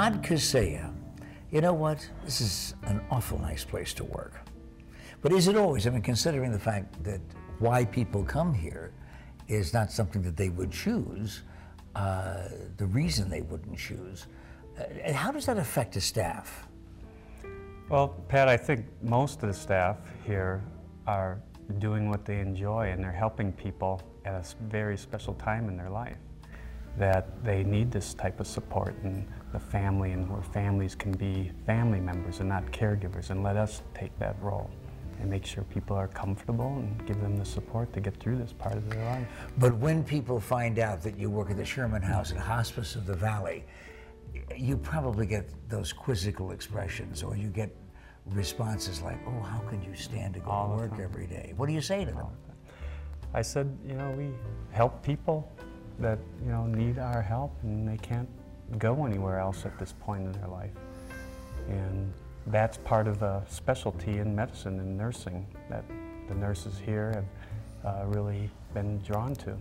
Todd Koceja. You know what? This is an awful nice place to work. But is it always? I mean, considering the fact that why people come here is not something that they would choose, the reason they wouldn't choose. And how does that affect the staff? Well, Pat, I think most of the staff here are doing what they enjoy, and they're helping people at a very special time in their life, that they need this type of support, and the family, and where families can be family members and not caregivers, and let us take that role and make sure people are comfortable and give them the support to get through this part of their life. But when people find out that you work at the Sherman House and Hospice of the Valley, you probably get those quizzical expressions, or you get responses like, "Oh, how could you stand to go to work every day?" What do you say to them? I said, you know, we help people that, you know, need our help, and they can't go anywhere else at this point in their life. And that's part of a specialty in medicine and nursing that the nurses here have really been drawn to.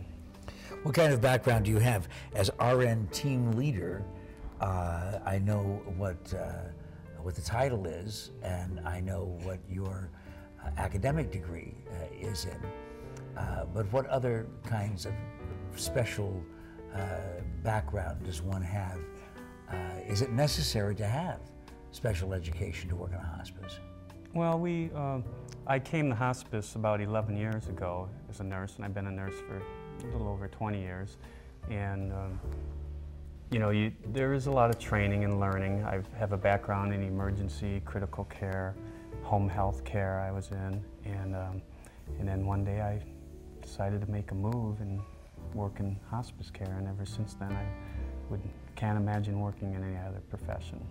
What kind of background do you have as RN team leader? I know what the title is, and I know what your academic degree is in. But what other kinds of special background does one have? Is it necessary to have special education to work in a hospice? Well, I came to hospice about 11 years ago as a nurse, and I've been a nurse for a little over 20 years. And you know, there is a lot of training and learning. I have a background in emergency, critical care, home health care I was in, and then one day I decided to make a move and work in hospice care, and ever since then I can't imagine working in any other profession.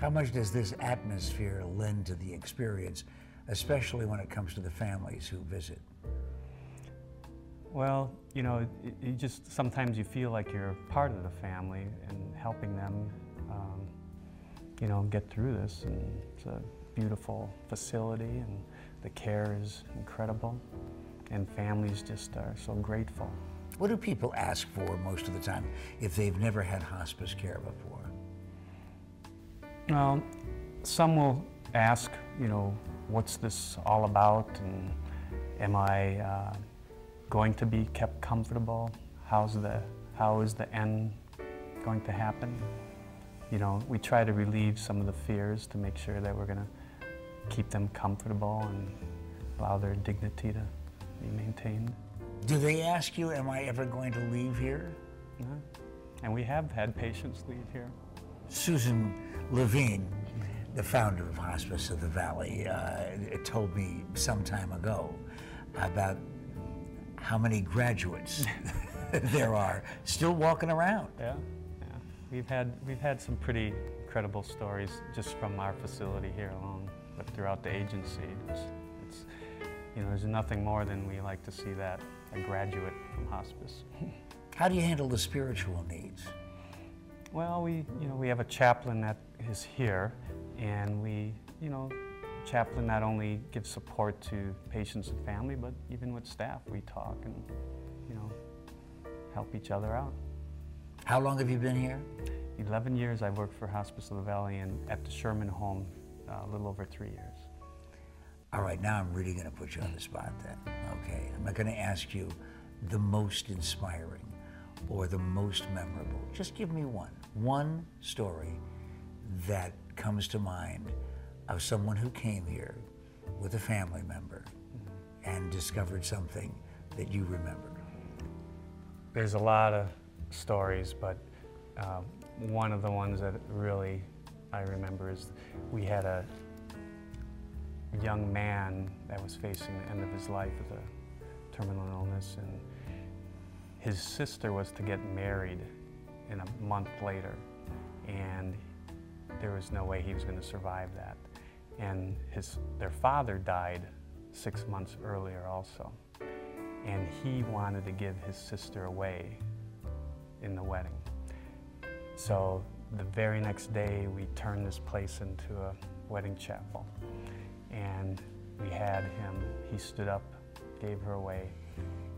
How much does this atmosphere lend to the experience, especially when it comes to the families who visit? Well, you know, you just sometimes you feel like you're part of the family and helping them, you know, get through this. And it's a beautiful facility, and the care is incredible, and families just are so grateful. What do people ask for most of the time if they've never had hospice care before? Well, some will ask, you know, what's this all about, and am I going to be kept comfortable? How is the end going to happen? You know, we try to relieve some of the fears to make sure that we're going to keep them comfortable and allow their dignity to be maintained. Do they ask you, am I ever going to leave here? Yeah. And we have had patients leave here. Susan Levine, the founder of Hospice of the Valley, told me some time ago about how many graduates there are still walking around. Yeah, yeah. We've had some pretty incredible stories just from our facility here alone, but throughout the agency, it's you know, there's nothing more than we like to see that a graduate from hospice. How do you handle the spiritual needs? Well, we have a chaplain that is here, and chaplain not only gives support to patients and family, but even with staff, we talk and, you know, help each other out. How long have you been here? 11 years I've worked for Hospice of the Valley, and at the Sherman home a little over 3 years. All right, now I'm really going to put you on the spot then. Okay, I'm not going to ask you the most inspiring or the most memorable. Just give me one story that comes to mind of someone who came here with a family member and discovered something that you remember. There's a lot of stories, but one of the ones that really I remember is we had a young man that was facing the end of his life with a terminal illness, and his sister was to get married in a month later, and there was no way he was going to survive that. And their father died 6 months earlier also, and he wanted to give his sister away in the wedding. So the very next day we turned this place into a wedding chapel, and we had him, he stood up, gave her away,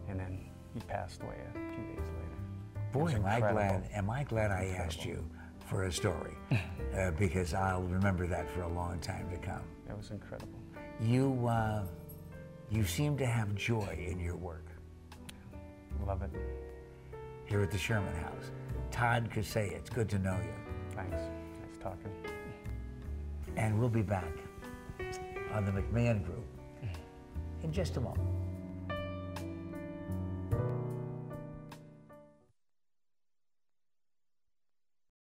and then he passed away a few days later. Boy, am I glad I asked you for a story because I'll remember that for a long time to come. It was incredible. You seem to have joy in your work. Love it. Here at the Sherman House. Todd Koceja, it's good to know you. Thanks. Nice talking. And we'll be back on the McMahon Group in just a moment.